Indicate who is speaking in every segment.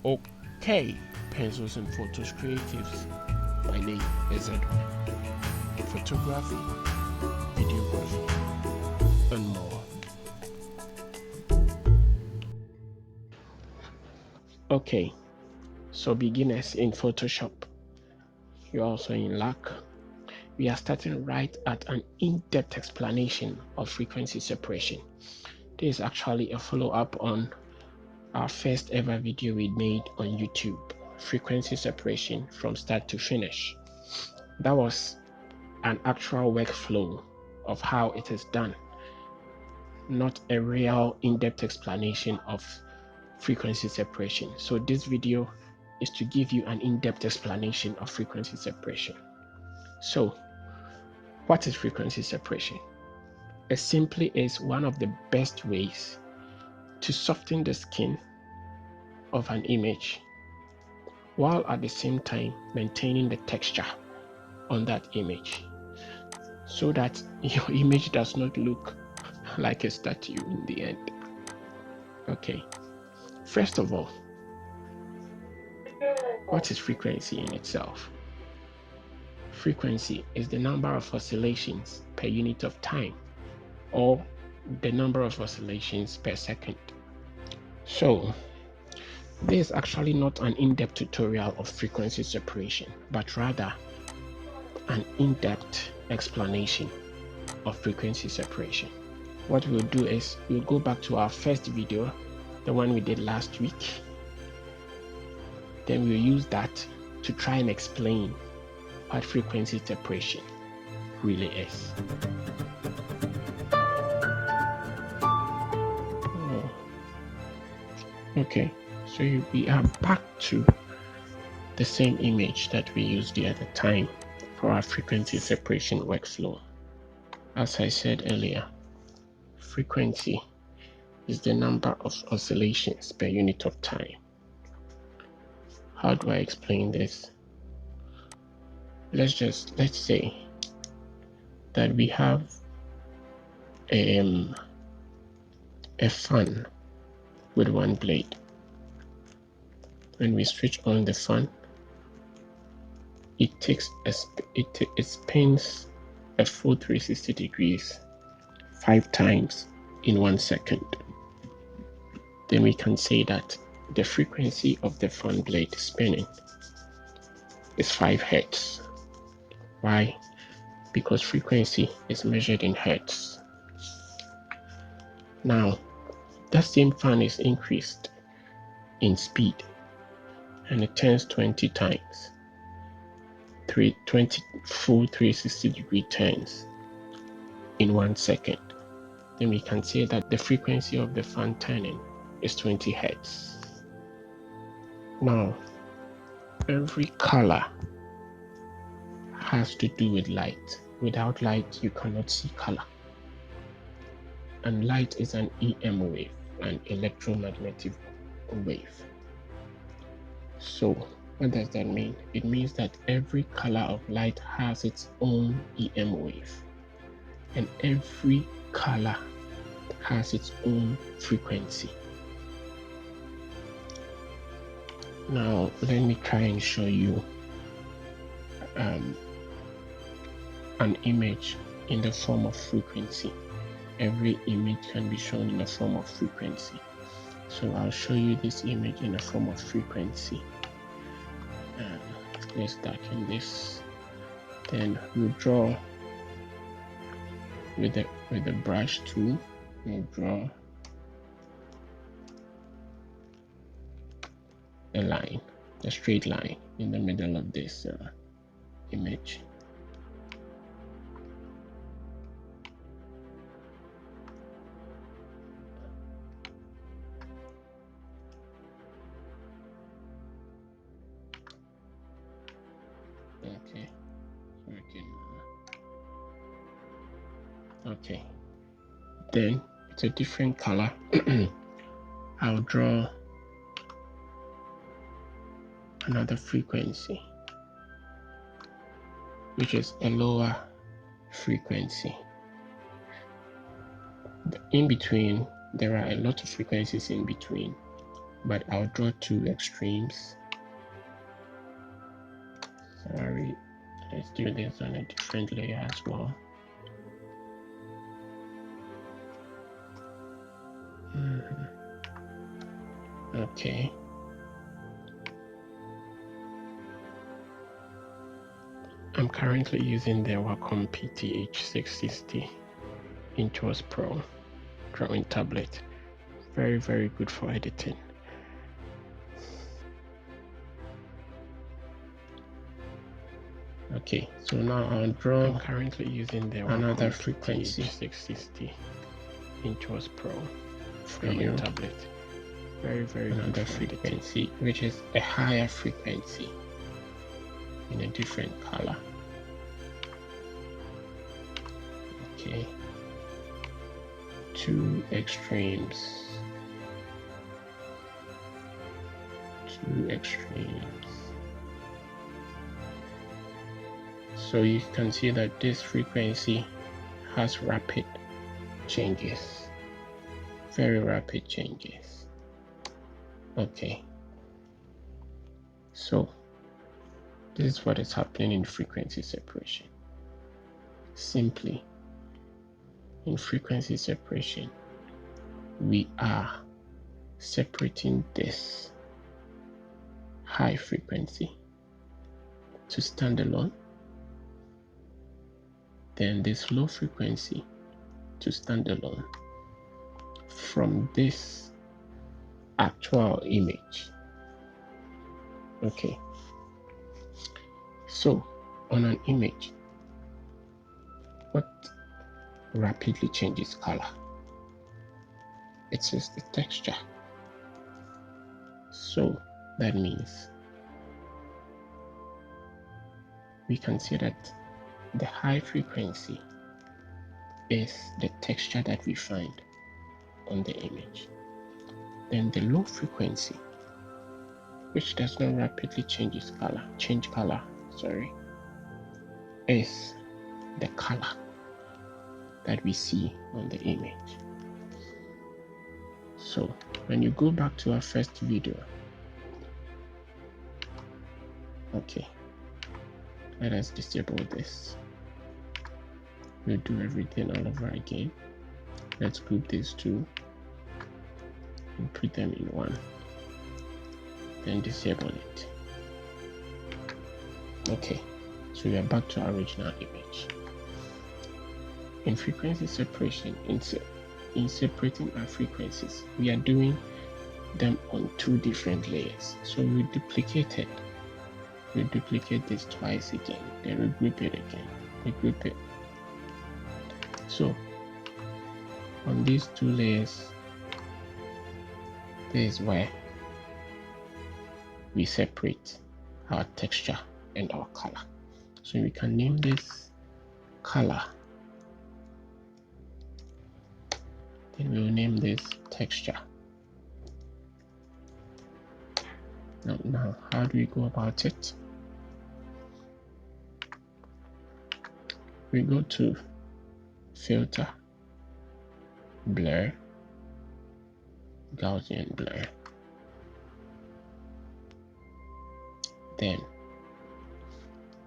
Speaker 1: Okay, pencils and photos creatives. My name is Edwin. Photography, videography, and more. Okay, so beginners in Photoshop, you're also in luck. We are starting right at an in-depth explanation of frequency separation. This is actually a follow-up on our first ever video we made on YouTube, frequency separation from start to finish. That was an actual workflow of how it is done, not a real in-depth explanation of frequency separation. So this video is to give you an in-depth explanation of frequency separation. So what is frequency separation? It simply is one of the best ways to soften the skin of an image while at the same time maintaining the texture on that image so that your image does not look like a statue in the end. Okay, first of all, what is frequency in itself? Frequency is the number of oscillations per unit of time, or the number of oscillations per second. So this is actually not an in-depth tutorial of frequency separation, but rather an in-depth explanation of frequency separation. What we'll do is we'll go back to our first video, the one we did last week. Then we'll use that to try and explain what frequency separation really is. Okay, so we are back to the same image that we used the other time for our frequency separation workflow. As I said earlier, frequency is the number of oscillations per unit of time. How do I explain this? Let's say that we have a fan with one blade. When we switch on the fan, it spins a full 360 degrees 5 times in 1 second. Then we can say that the frequency of the fan blade spinning is 5 hertz. Why? Because frequency is measured in hertz. Now, that same fan is increased in speed and it turns 20 times, 20 full 360 degree turns in 1 second. Then we can say that the frequency of the fan turning is 20 hertz. Now, every color has to do with light. Without light, you cannot see color. And light is an EM wave, an electromagnetic wave. So what does that mean? It means that every color of light has its own EM wave, and every color has its own frequency. Now let me try and show you an image in the form of frequency. Every image can be shown in the form of frequency. So I'll show you this image in the form of frequency. Let's darken this. Then we'll draw with the brush tool. We'll draw a line, a straight line in the middle of this image. Okay, then it's a different color. I'll draw another frequency, which is a lower frequency. In between, there are a lot of frequencies in between. but I'll draw two extremes. Sorry, let's do this on a different layer as well. Okay. I'm currently using the Wacom PTH660 Intuos Pro drawing tablet. Very, very good for editing. Okay, so now I'll draw. I'm currently using the another frequency 660 Intuos Pro drawing tablet. Very, very another good frequency, which is a higher frequency in a different color. Okay, two extremes. So you can see that this frequency has rapid changes, very rapid changes. Okay, so this is what is happening in frequency separation. Simply, in frequency separation, we are separating this high frequency to standalone, then this low frequency to standalone from this actual image. Okay, so on an image, what rapidly changes color? It is the texture. So that means we can see that the high frequency is the texture that we find on the image. Then the low frequency, which does not rapidly change color, is the color that we see on the image. So when you go back to our first video, okay, let us disable this. We'll do everything all over again. Let's group these two and put them in one, then disable it. Okay, so we are back to our original image. In frequency separation, in separating our frequencies, we are doing them on two different layers. So we duplicate it. We duplicate this twice again, then we group it again, we group it. So on these two layers, this is where we separate our texture and our color. So we can name this color, then we'll name this texture. Now how do we go about it? We go to filter, blur, Gaussian blur. Then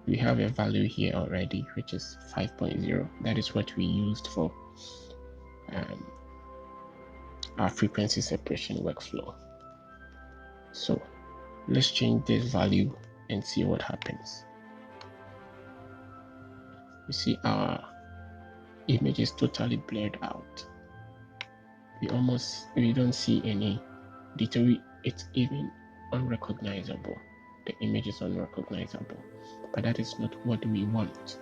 Speaker 1: we have a value here already, which is 5.0. That is what we used for our frequency separation workflow. So let's change this value and see what happens. You see our image is totally blurred out. We don't see any detail. It's even unrecognizable. The image is unrecognizable, but that is not what we want.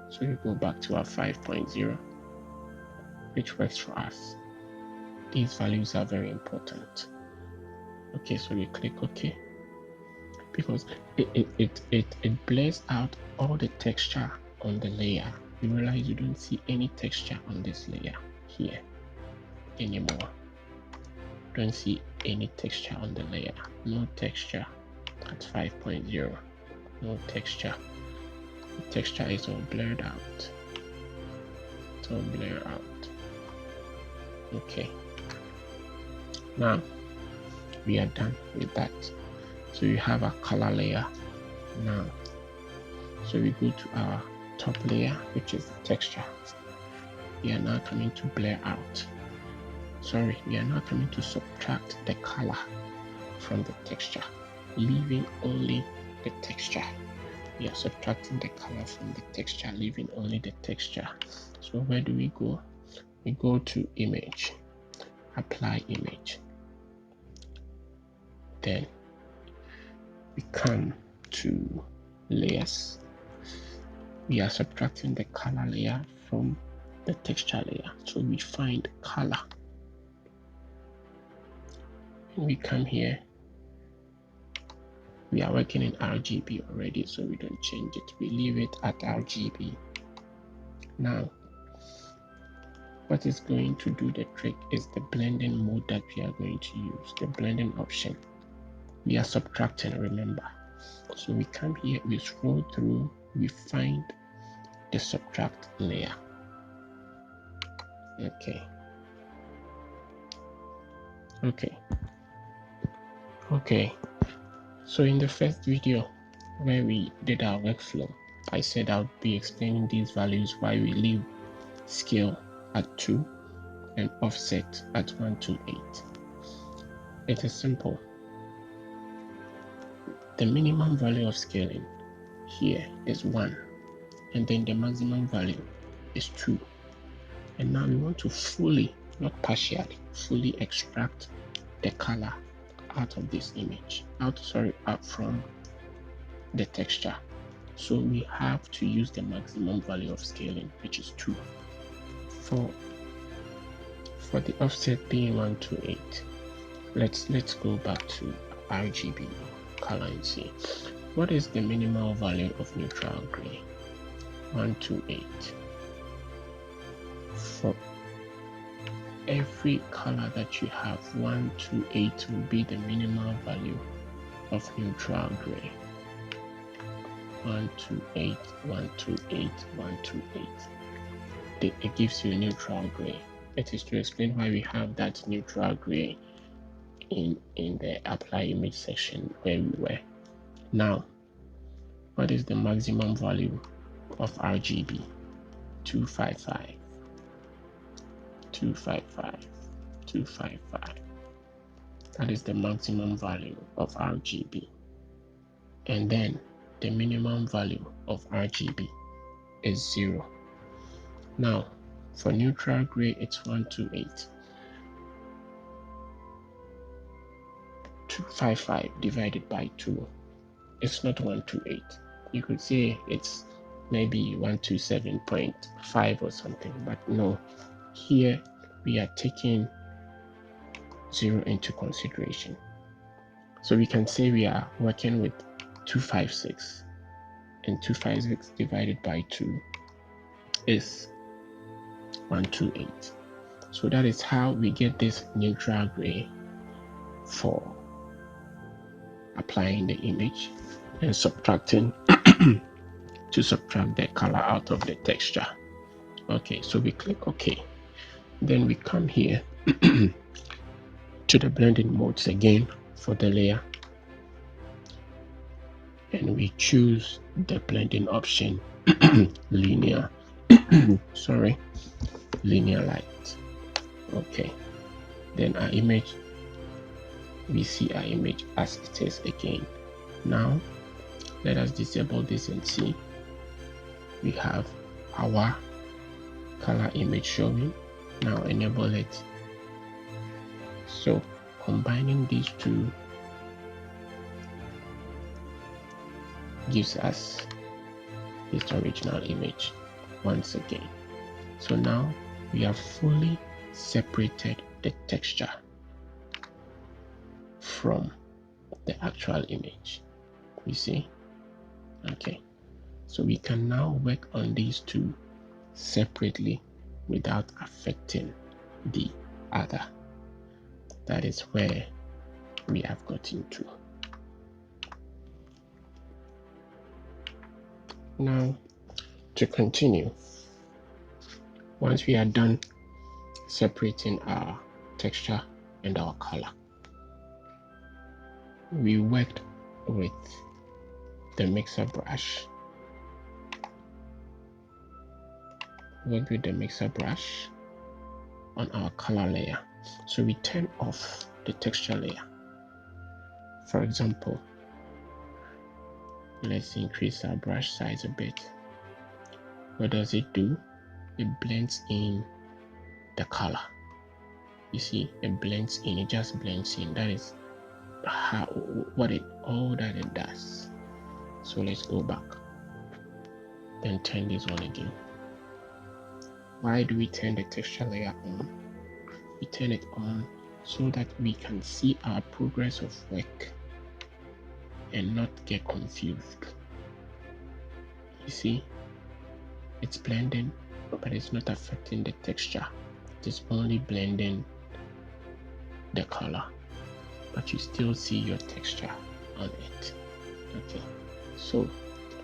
Speaker 1: So we go back to our 5.0, which works for us. These values are very important. Okay, so we click OK, because it blurs out all the texture on the layer. You realize you don't see any texture on this layer here anymore. Don't see any texture on the layer. No texture at 5.0. No texture. The texture is all blurred out. It's all blurred out. Okay. Now we are done with that. So you have a color layer now. So we go to our top layer, which is the texture. We are now coming to blur out. Sorry, we are now coming to subtract the color from the texture, leaving only the texture. We are subtracting the color from the texture, leaving only the texture. So where do we go? We go to image, apply image. Then we come to layers. We are subtracting the color layer from the texture layer. So we find color. When we come here, we are working in RGB already, so we don't change it. We leave it at RGB. Now, what is going to do the trick is the blending mode that we are going to use, the blending option. We are subtracting, remember. So we come here, we scroll through, we find the subtract layer. Okay. So in the first video where we did our workflow, I said I'll be explaining these values, why we leave scale at 2 and offset at 128. It is simple. The minimum value of scaling here is 1, and then the maximum value is 2. And now we want to fully, not partially, fully extract the color out of this image, out from the texture. So we have to use the maximum value of scaling, which is 2. For the offset being 128, let's go back to RGB color and see what is the minimal value of neutral gray. 128. For every color that you have, 128 will be the minimal value of neutral gray. 128, 128, 128. It gives you neutral gray. It is to explain why we have that neutral gray in the apply image section where we were. Now, what is the maximum value of RGB? 255, 255, 255. That is the maximum value of RGB. And then the minimum value of RGB is 0. Now, for neutral gray, it's 128. 255 divided by 2. It's not 128. You could say it's maybe 127.5 or something, but no. Here we are taking 0 into consideration. So we can say we are working with 256, and 256 divided by 2 is 128. So that is how we get this neutral gray for applying the image and subtracting to subtract the color out of the texture. Okay, so we click OK. Then we come here to the blending modes again for the layer, and we choose the blending option linear linear light. Okay, then our image, we see our image as it is again. Now let us disable this and see we have our color image showing. Now enable it. So combining these two gives us this original image once again. So now we have fully separated the texture from the actual image. You see? Okay, so we can now work on these two separately without affecting the other. That is where we have gotten to. Now, to continue, once we are done separating our texture and our color. We worked with the mixer brush. Worked with the mixer brush on our color layer. So we turn off the texture layer. For example, let's increase our brush size a bit. What does it do? It blends in the color. You see, it blends in, it just blends in. That is all that it does. So let's go back, then turn this on again. Why do we turn the texture layer on? We turn it on so that we can see our progress of work and not get confused. You see, it's blending, but it's not affecting the texture. It's only blending the color, but you still see your texture on it. Okay, so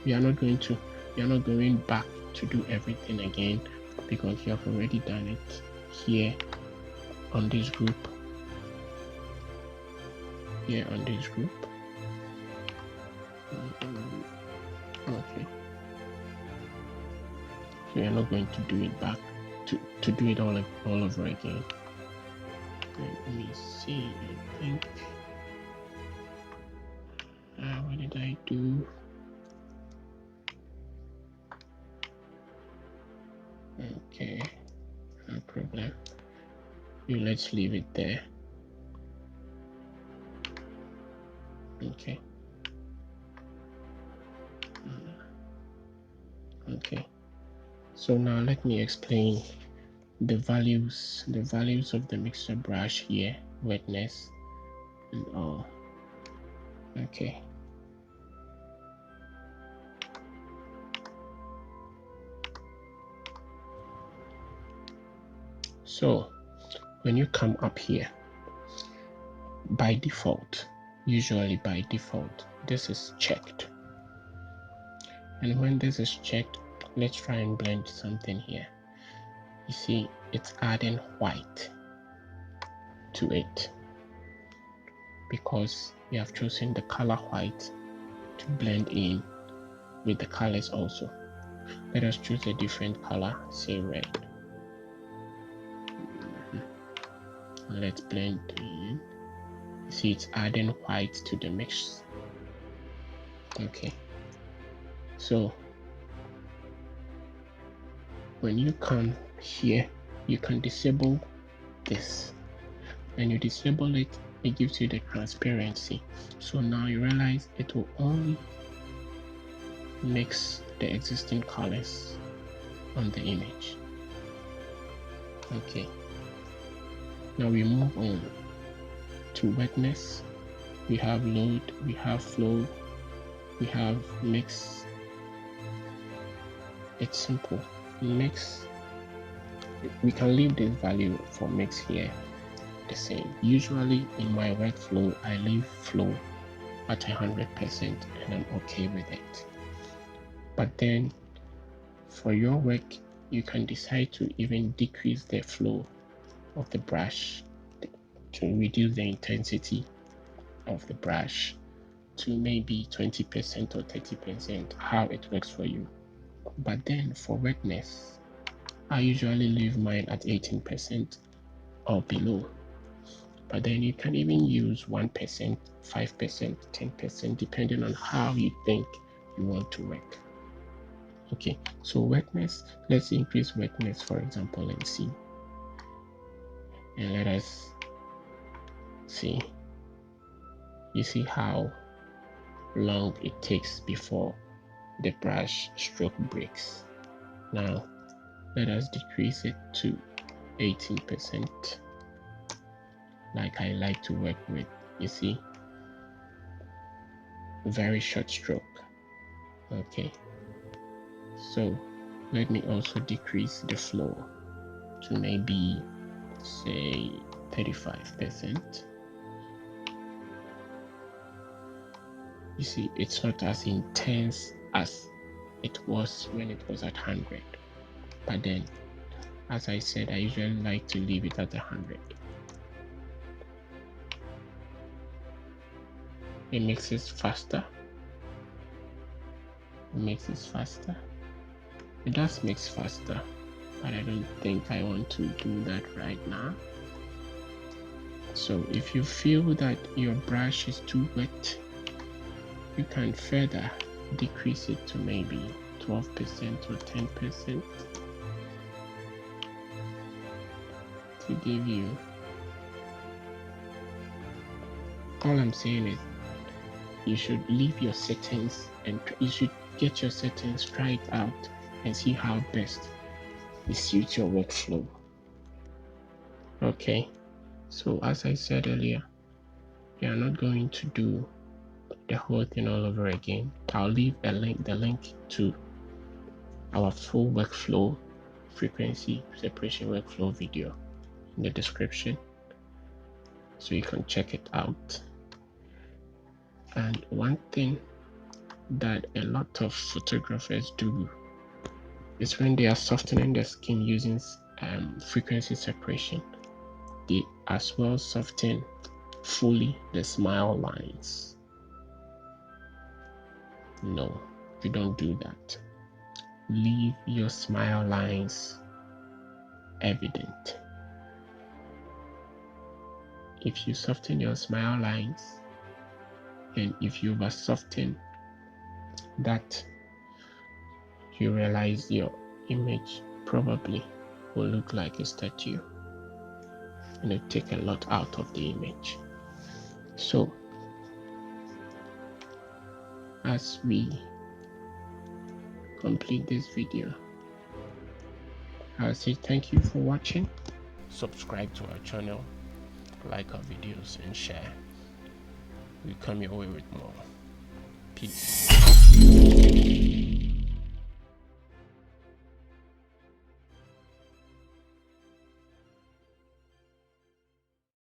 Speaker 1: we are not going back to do everything again, because you have already done it here on this group. Okay, so we are not going to do it back to do it all over again. Let me see, I think what did I do? Okay, no problem. Let's leave it there. Okay. Okay. So now let me explain the values of the mixer brush here, wetness and all. Okay. So when you come up here, by default, usually by default, this is checked. And when this is checked, let's try and blend something here. You see, it's adding white to it because we have chosen the color white to blend in with the colors also. Let us choose a different color, say red. Let's blend in. You see, it's adding white to the mix. Okay, so when you come here, you can disable this. When you disable it, it gives you the transparency. So now you realize it will only mix the existing colors on the image. Okay, now we move on to wetness. We have load, we have flow, we have mix. It's simple. Mix, we can leave this value for mix here the same. Usually in my workflow, I leave flow at 100% and I'm okay with it. But then for your work, you can decide to even decrease the flow of the brush to reduce the intensity of the brush to maybe 20% or 30%, how it works for you. But then for wetness, I usually leave mine at 18% or below. But then you can even use 1%, 5%, 10%, depending on how you think you want to work. Okay, so wetness, let's increase wetness, for example, and see. And let us see. You see how long it takes before the brush stroke breaks. Now, let us decrease it to 18%, like I like to work with. You see, very short stroke. Okay, so let me also decrease the flow to maybe say 35%. You see, it's not as intense as it was when it was at 100. But then, as I said, I usually like to leave it at 100. It makes it faster. It does mix faster, but I don't think I want to do that right now. So if you feel that your brush is too wet, you can further decrease it to maybe 12% or 10% to give you. All I'm saying is you should leave your settings and you should get your settings, try it out and see how best it suits your workflow. Okay, so as I said earlier, we are not going to do the whole thing all over again. I'll leave the link to our full workflow frequency separation workflow video in the description, so you can check it out. And one thing that a lot of photographers do is when they are softening the skin using frequency separation, they as well soften fully the smile lines. No, you don't do that. Leave your smile lines evident. If you soften your smile lines, and if you over soften that, you realize your image probably will look like a statue and it take a lot out of the image. So as we complete this video, I'll say thank you for watching. Subscribe to our channel, like our videos and share. We come your way with more. Peace.